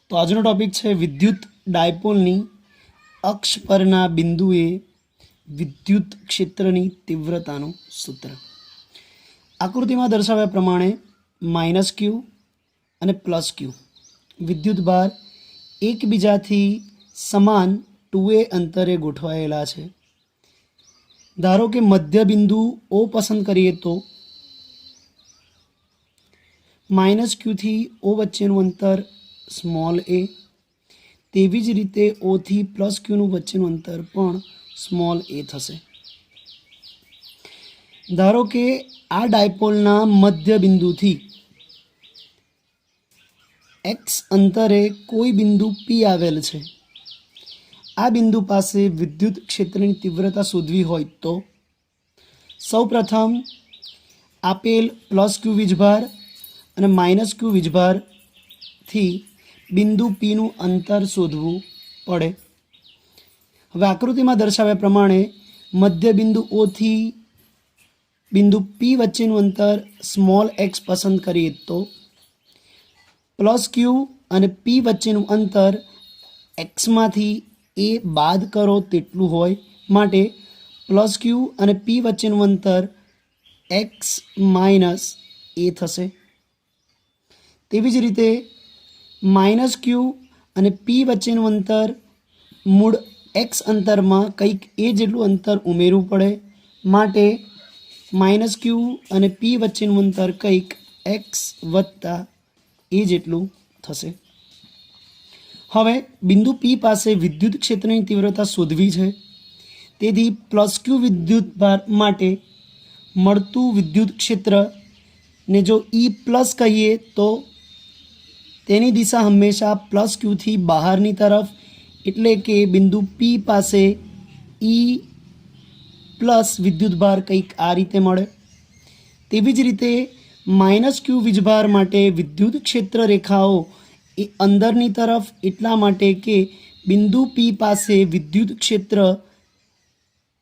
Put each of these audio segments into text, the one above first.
તો આજનો ટોપિક છે વિદ્યુત ડાયપોલની અક્ષ પરના બિંદુએ વિદ્યુત ક્ષેત્રની તીવ્રતાનું સૂત્ર. આકૃતિમાં દર્શાવ્યા પ્રમાણે -q અને +q વિદ્યુત ભાર એકબીજાથી સમાન 2a અંતરે ગોઠવાયેલા છે. ધારો કે મધ્ય બિંદુ O પસંદ કરીએ તો -q થી O વચ્ચેનું અંતર સ્મોલ a, તેવી જ રીતે O થી +q નું વચ્ચેનું અંતર પણ સ્મોલ a થશે. ધારો કે આ ડાયપોલના મધ્ય બિંદુથી x અંતરે કોઈ બિંદુ P આવેલ છે. આ બિંદુ પાસે વિદ્યુત ક્ષેત્રની તીવ્રતા શોધવી હોય તો સૌપ્રથમ આપેલ +q વીજભાર અને -q વીજભારથી બિંદુ P નું અંતર શોધવું પડે. હવે આકૃતિમાં દર્શાવ્યા પ્રમાણે મધ્ય બિંદુ O થી બિંદુ P વચ્ચેનું અંતર સ્મોલ x પસંદ કરીએ તો +q અને P વચ્ચેનું અંતર xમાંથી a બાદ કરો તેટલું હોય માટે +q અને P વચ્ચેનું અંતર x - a થશે. તેવી જ રીતે -q અને P વચ્ચેનું અંતર મૂળ x અંતરમાં કંઈક a જેટલું અંતર ઉમેરવું પડે માટે -q અને P વચ્ચેનું અંતર કંઈક x વત્તા a જેટલું થશે. હવે બિંદુ P પાસે વિદ્યુત ક્ષેત્રની તીવ્રતા શોધવી છે. તેથી +q વિદ્યુત ભાર માટે મળતું વિદ્યુત ક્ષેત્રને જો E+ કહીએ તો તેની દિશા હંમેશા +q થી બહારની તરફ, એટલે કે બિંદુ P પાસે E+ વિદ્યુત ભાર કંઈક આ રીતે મળે. તેવી જ રીતે -q વીજભાર માટે વિદ્યુત ક્ષેત્ર રેખાઓ એ અંદરની તરફ, એટલા માટે કે બિંદુ P પાસે વિદ્યુત ક્ષેત્ર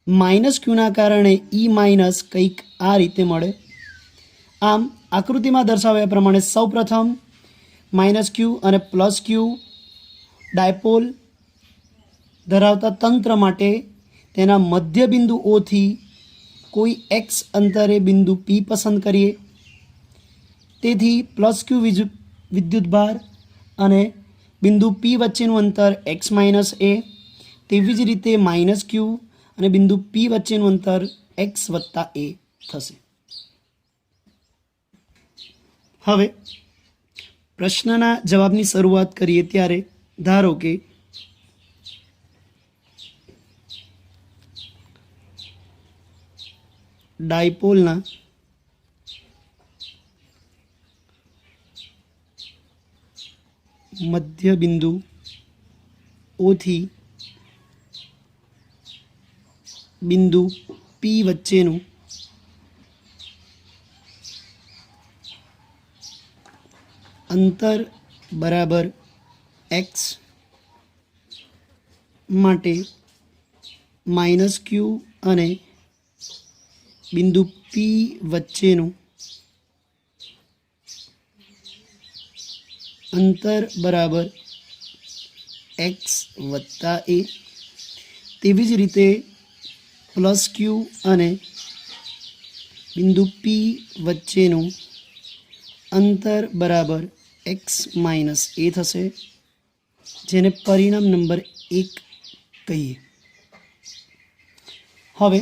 -q ના કારણે E- કંઈક આ રીતે મળે. આમ આકૃતિમાં દર્શાવ્યા પ્રમાણે સૌપ્રથમ -q અને +q ડાયપોલ ધરાવતા તંત્ર માટે તેના મધ્ય બિંદુ O થી કોઈ x અંતરે બિંદુ P પસંદ કરીએ. તેથી +q વિદ્યુત ભાર અને બિંદુ P વચ્ચેનું અંતર x - a, તેવી જ રીતે -q અને બિંદુ P વચ્ચેનું અંતર x વત્તા a થશે. હવે પ્રશ્નના જવાબની શરૂઆત કરીએ ત્યારે ધારો કે ડાયપોલના મધ્ય બિંદુ O થી બિંદુ P વચ્ચેનું અંતર બરાબર x માટે -q અને બિંદુ P વચ્ચેનું અંતર બરાબર x વત્તા a, તેવી જ રીતે +q અને બિંદુ P વચ્ચેનું અંતર બરાબર x - a થશે, જેને પરિણામ નંબર 1 કહીએ. હવે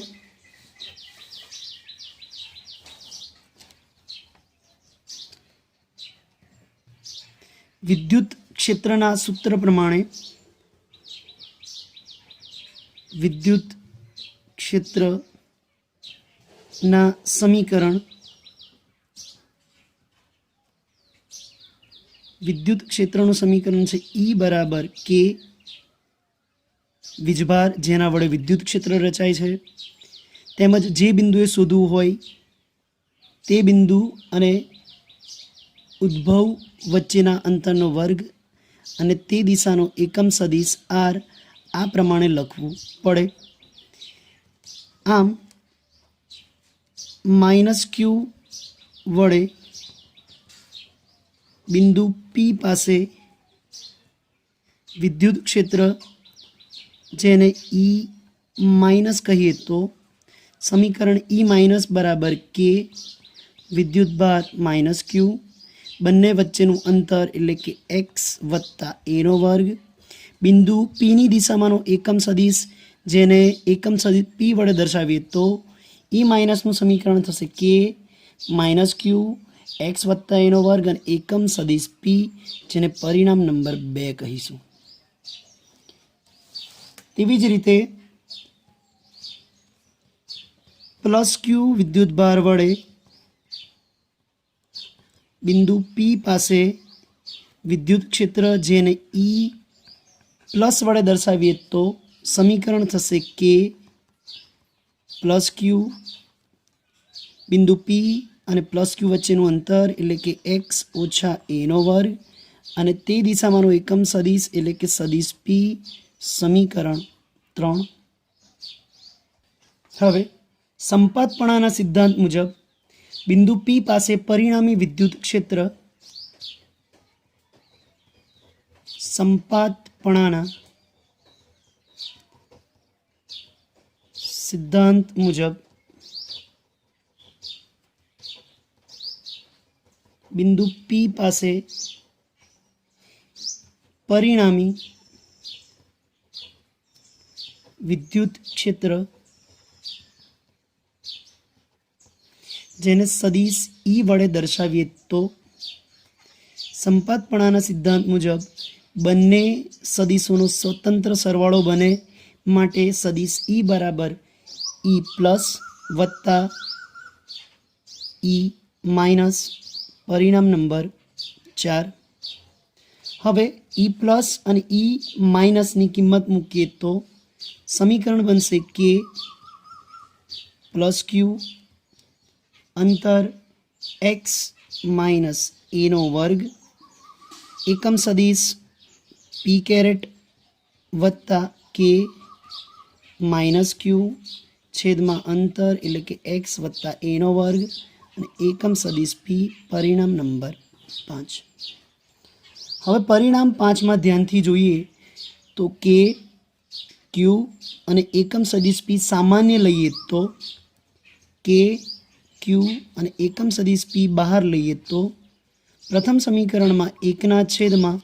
વિદ્યુત ક્ષેત્રના સૂત્ર પ્રમાણે વિદ્યુત ક્ષેત્રના સમીકરણ વિદ્યુત ક્ષેત્રનું સમીકરણ છે E બરાબર k વીજભાર, જેના વડે વિદ્યુત ક્ષેત્ર રચાય છે, તેમજ જે બિંદુએ શોધવું હોય તે બિંદુ અને ઉદ્ભવ વચ્ચેના અંતરનો વર્ગ અને તે દિશાનો એકમ સદિશ r આ પ્રમાણે લખવું પડે. આમ -q વડે બિંદુ P પાસે વિદ્યુત ક્ષેત્ર જેને ઈ માઇનસ કહીએ તો સમીકરણ ઈ માઇનસ બરાબર કે વિદ્યુત ભાર માઇનસ ક્યુ, બંને વચ્ચેનું અંતર એટલે કે એક્સ વત્તા એનો વર્ગ, બિંદુ પીની દિશામાંનો એકમ સદિશ જેને એકમ સદિશ પી વડે દર્શાવીએ તો ઈ માઇનસનું સમીકરણ થશે કે માઇનસ ક્યુ એક્સ વત્તા એનો વર્ગ અને એકમ સદિશ પી જેને પરિણામ નંબર 2 કહીશું. તેવી જ રીતે પ્લસ ક્યુ વિદ્યુત ભાર વડે બિંદુ પી પાસે વિદ્યુત ક્ષેત્ર જેને ઈ પ્લસ વડે દર્શાવીએ તો સમીકરણ થશે કે પ્લસ ક્યુ બિંદુ પી અને પ્લસ ક્યુ વચ્ચેનું અંતર એટલે કે એક્સ ઓછા એનો વર્ગ અને તે દિશામાંનો એકમ સદિશ એટલે કે સદિશ પી, સમીકરણ 3. હવે સંપાતપણાના સિદ્ધાંત મુજબ બિંદુ પી પાસે પરિણામી વિદ્યુત ક્ષેત્ર સંપાતપણાના સિદ્ધાંત મુજબ બિંદુ પી પાસે પરિણામી વિદ્યુત ક્ષેત્ર જેને સદિશ ઈ વડે દર્શાવીએ તો સંપાતપણાના સિદ્ધાંત મુજબ બંને સદિશોનો સ્વતંત્ર સરવાળો બને માટે સદિશ ઈ બરાબર ઈ પ્લસ વત્તા ઈ માઇનસ, પરિણામ નંબર 4. હવે ઈ પ્લસ અને ઈ માઇનસની કિંમત મૂકીએ તો સમીકરણ બનશે કે પ્લસ ક્યુ અંતર એક્સ માઇનસ એનો વર્ગ એકમ સદિશ પી કેરેટ વત્તા કે માઇનસ ક્યુ છેદમાં અંતર એટલે કે એક્સ વત્તા એનો વર્ગ અને એકમ સદિશ પી, પરિણામ નંબર 5. હવે પરિણામ 5માં ધ્યાનથી જોઈએ તો કે ક્યુ અને એકમ સદિશ પી સામાન્ય લઈએ તો કે ક્યુ અને એકમ સદિશ પી બહાર લઈએ તો પ્રથમ સમીકરણમાં 1/છેદમાં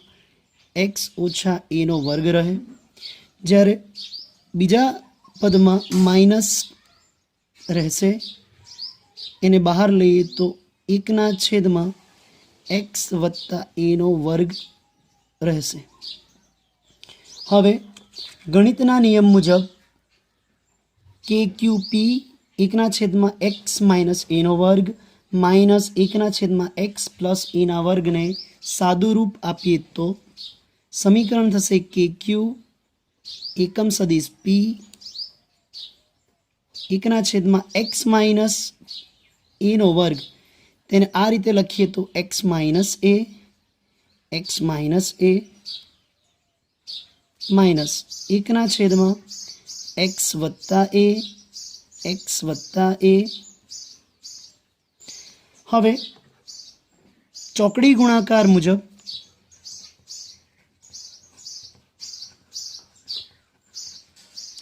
એક્સ ઓછા એનો વર્ગ રહે, જ્યારે બીજા પદમાં માઇનસ રહેશે, એને બહાર લઈએ તો 1/છેદમાં એક્સ વત્તા એનો વર્ગ રહેશે. હવે ગણિતના નિયમ મુજબ કે ક્યુ પી 1/છેદમાં એક્સ માઇનસ એનો વર્ગ માઇનસ 1/છેદમાં એક્સ પ્લસ એના વર્ગને સાદું રૂપ આપીએ તો સમીકરણ થશે કે ક્યુ એકમ સદિશ પી 1/છેદમાં એક્સ માઇનસ એનો વર્ગ, તેને આ રીતે લખીએ તો એક્સ માઇનસ એ માઇનસ 1/છેદમાં એક્સ વત્તા એ. હવે ચોકડી ગુણાકાર મુજબ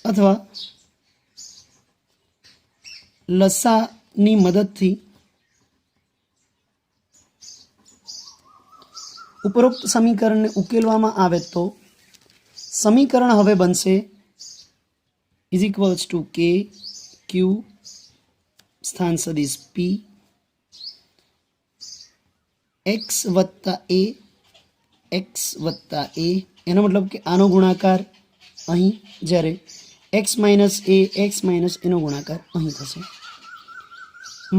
અથવા લસાની મદદથી ઉપરોક્ત સમીકરણને ઉકેલવામાં આવે તો સમીકરણ હવે બનશે ઇઝ ઇક્વલ્સ ટુ કે ક્યુ સ્થાન સદિશ પી એક્સ વત્તા એ, એનો મતલબ કે આનો ગુણાકાર અહીં, જ્યારે એક્સ માઇનસ એનો ગુણાકાર અહીં થશે.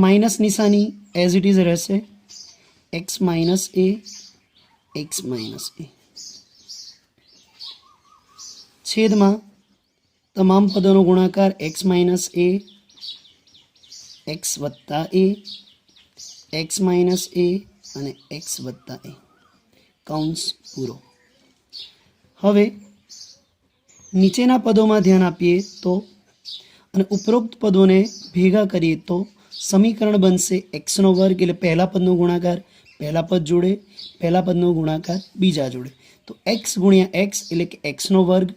માઇનસ નિશાની એઝ ઇટ ઇઝ રહેશે, એક્સ માઇનસ એ છેદમાં તમામ પદોનો ગુણાકાર એક્સ માઇનસ એ એક્સ વત્તા એ એક્સ માઇનસ એ અને એક્સ વત્તા એ, કૌંસ પૂરો. હવે નીચેના પદોમાં ધ્યાન આપીએ તો અને ઉપરોક્ત પદોને ભેગા કરીએ તો સમીકરણ બનશે એક્સનો વર્ગ એટલે પહેલા પદનો ગુણાકાર પહેલા પદ જોડે, પહેલા પદનો ગુણાકાર બીજા જોડે, તો એક્સ ગુણ્યા એક્સ એટલે કે એક્સનો વર્ગ,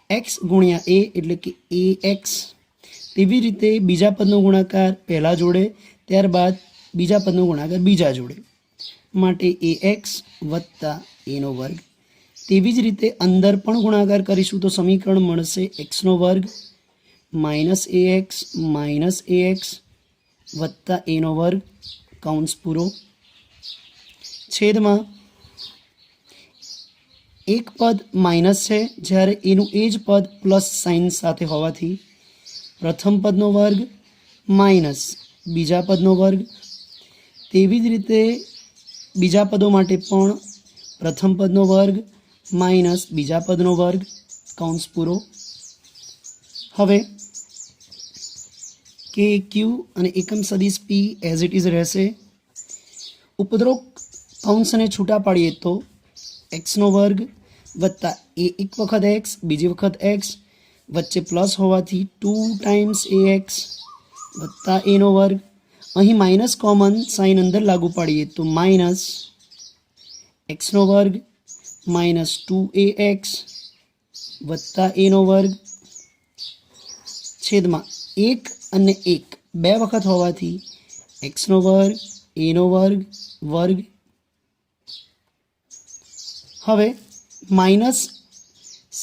એક્સ ગુણ્યા એ એટલે કે એ એક્સ. તેવી રીતે બીજા પદનો ગુણાકાર પહેલા જોડે, ત્યારબાદ બીજા પદનો ગુણાકાર બીજા જોડે, માટે એ એક્સ વત્તા એનો વર્ગ. તેવી જ રીતે અંદર પણ ગુણાકાર કરીશું તો સમીકરણ મળશે એક્સનો વર્ગ માઇનસ એ એક્સ વત્તા એનો વર્ગ કૌંસ પૂરો, છેદમાં એક પદ માઇનસ છે જ્યારે એનું એ જ પદ પ્લસ સાઇન સાથે હોવાથી પ્રથમ પદનો વર્ગ માઇનસ બીજા પદનો વર્ગ. તેવી જ રીતે બીજા પદો માટે પણ પ્રથમ પદનો વર્ગ માઇનસ બીજા પદનો વર્ગ કૌંસ પૂરો. હવે કે ક્યુ અને એકમ સદિશ પી એઝ ઇટ ઇઝ રહેશે. ઉપરોક્ત કૌંસને છૂટા પાડીએ તો એક્સનો વર્ગ વત્તા એ એક વખત એક્સ બીજી વખત એક્સ વચ્ચે પ્લસ હોવાથી 2 ટાઈમ્સ એ એક્સ વત્તા એનો વર્ગ. અહીં માઇનસ કોમન સાઇન અંદર લાગુ પાડીએ તો માઇનસ એક્સનો વર્ગ માઇનસ 2 એ એક્સ વત્તા એનો વર્ગ, છેદમાં એક અને એક બે વખત હોવાથી એક્સનો વર્ગ એનો વર્ગ વર્ગ. હવે માઇનસ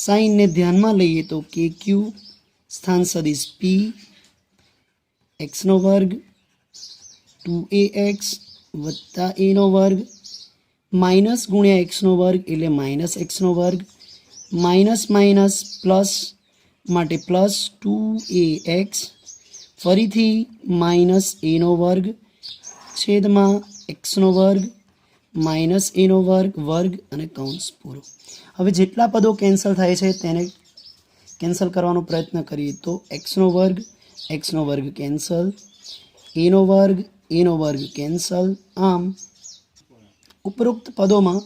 સાઇનને ધ્યાનમાં લઈએ તો કે ક્યુ સ્થાન સદિશ પી એક્સનો વર્ગ 2 એ એક્સ વત્તા એનો વર્ગ માઇનસ ગુણ્યા એક્સનો વર્ગ એટલે માઇનસ એક્સનો વર્ગ, માઇનસ માઇનસ પ્લસ માટે પ્લસ 2 એ એક્સ ફરીથી માઇનસ એનો વર્ગ છેદમાં એક્સનો વર્ગ માઇનસ એનો વર્ગ વર્ગ અને કૌંસ પૂરો. હવે જેટલા પદો કેન્સલ થાય છે તેને કેન્સલ કરવાનો પ્રયત્ન કરીએ તો એક્સનો વર્ગ કેન્સલ, એનો વર્ગ કેન્સલ. આમ ઉપરોક્ત પદોમાં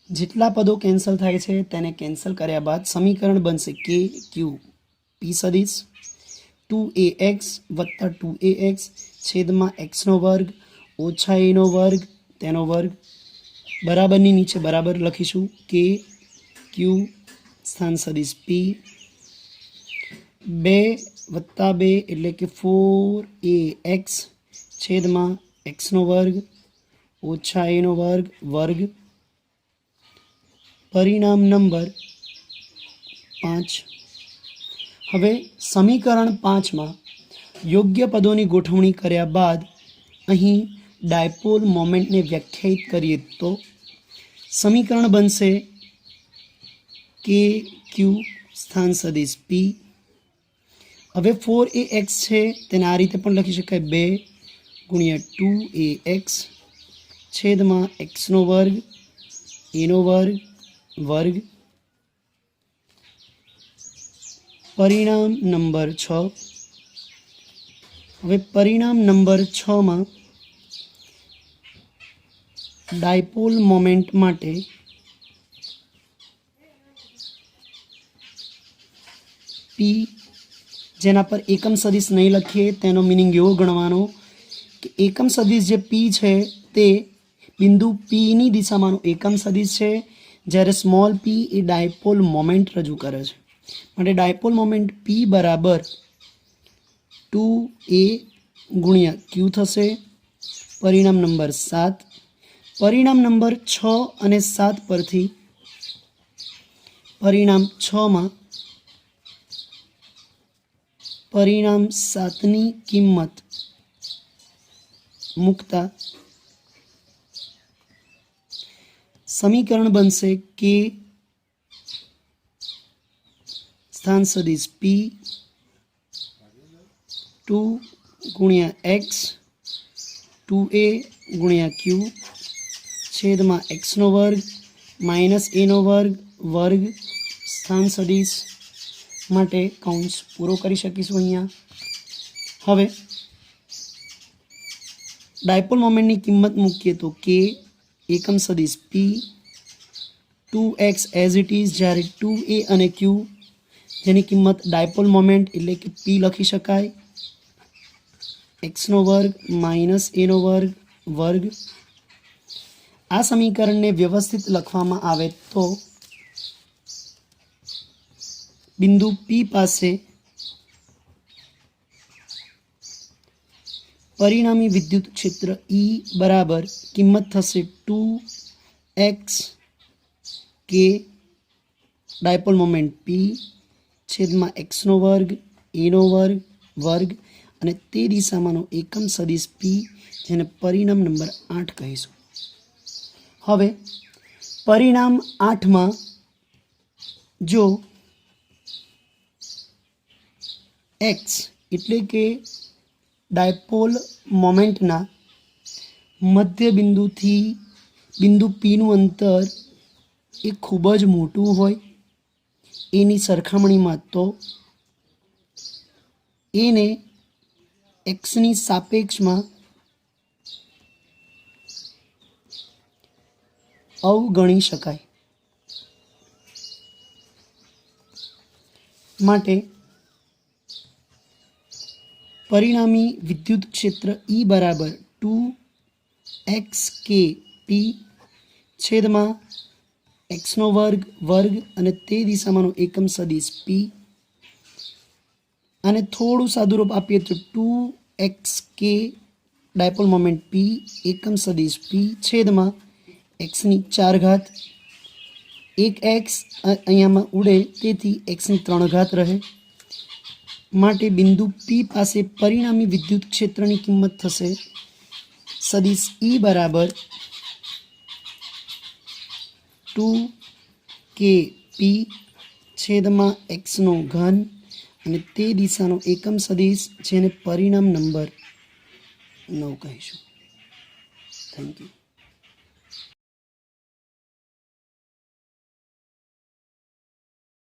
જેટલા પદો કેન્સલ થાય છે તેને કેન્સલ કર્યા બાદ સમીકરણ બનશે કે ક્યુ પી સદિશ 2 એ એક્સ વત્તા 2 એ એક્સ છેદમાં એક્સનો વર્ગ ઓછા એનો વર્ગ તેનો વર્ગ. બરાબરની નીચે બરાબર લખીશું કે ક્યુ સ્થાન સદિશ પી 2 વત્તા 2 એટલે કે 4 એ એક્સ છેદમાં એક્સનો વર્ગ ઓછા એનો વર્ગ વર્ગ. પરિણામ નંબર 5. હવે સમીકરણ 5માં યોગ્ય પદોની ગોઠવણી કર્યા બાદ અહીં ડાયપોલ મોમેન્ટને વ્યાખ્યાયિત કરીએ તો સમીકરણ બનશે કે ક્યુ સ્થાન સદિશ પી. હવે 4 એ એક્સ છે તેને આ રીતે પણ લખી શકાય 2 ગુણ્યા 2 એ એક્સ છેદમાં એક્સનો વર્ગ એનો વર્ગ વર્ગ. પરિણામ નંબર 6. હવે પરિણામ નંબર 6માં ડાયપોલ મોમેન્ટ માટે પી જેના પર એકમ સદિશ નહીં લખીએ તેનો મિનિંગ એવો ગણવાનો કે એકમ સદિશ જે પી છે તે બિંદુ પીની દિશામાંનો એકમ સદિશ છે, જ્યારે સ્મોલ પી એ ડાયપોલ મોમેન્ટ રજૂ કરે છે. માટે ડાયપોલ મોમેન્ટ પી બરાબર 2a ગુણ્યા ક્યુ થશે. પરિણામ નંબર 7. પરિણામ નંબર 6 અને 7 પરથી પરિણામ 6માં પરિણામ 7ની કિંમત મૂકતા સમીકરણ બનશે કે સ્થાન સદિશ પી 2 ગુણ્યા એક્સ 2a ગુણ્યા ક્યુ છેદમાં એક્સનો વર્ગ માઇનસ એનો વર્ગ વર્ગ સ્થાન સદિશ માટે કૌંસ પૂરો કરી શકીશું અહીંયા. હવે ડાયપોલ મોમેન્ટની કિંમત મૂકીએ તો કે એકમ સદિશ પી 2x એઝ ઇટ ઇઝ, જ્યારે 2a અને ક્યુ જેની કિંમત ડાયપોલ મોમેન્ટ એટલે કે પી લખી શકાય એક્સનો વર્ગ માઇનસ એનો વર્ગ વર્ગ. આ સમીકરણને વ્યવસ્થિત લખવામાં આવે તો બિંદુ P પાસે પરિણામી વિદ્યુત ક્ષેત્ર E બરાબર કિંમત થશે 2x k dipole moment P છેદમાં x નો વર્ગ a નો વર્ગ વર્ગ અને તે દિશામાંનો એકમ સદિશ P, જેને પરિણામ નંબર 8 કહીશું. હવે પરિણામ 8માં જો x એટલે કે ડાયપોલ મોમેન્ટના મધ્ય બિંદુથી બિંદુ P નું અંતર એ ખૂબ જ મોટું હોય એની સરખામણીમાં, તો એને xની સાપેક્ષમાં અવગણી શકાય. માટે પરિણામી વિદ્યુત ક્ષેત્ર E બરાબર 2xk P છેદમાં x નો વર્ગ વર્ગ અને તે દિશામાંનો એકમ સદિશ P, અને થોડું સાદુરૂપ આપીએ તો 2xk ડાયપોલ મોમેન્ટ P એકમ સદિશ P છેદમાં xની 4 ઘાત, એક x અહીંયામાં ઉડે તેથી xની 3 ઘાત રહે. માટે બિંદુ P પાસે પરિણામી વિદ્યુત ક્ષેત્રની કિંમત થશે સદિશ E બરાબર 2k P છેદમાં x નો ઘન અને તે દિશાનો એકમ સદિશ, જેને પરિણામ નંબર 9 કહીશું. Thank you.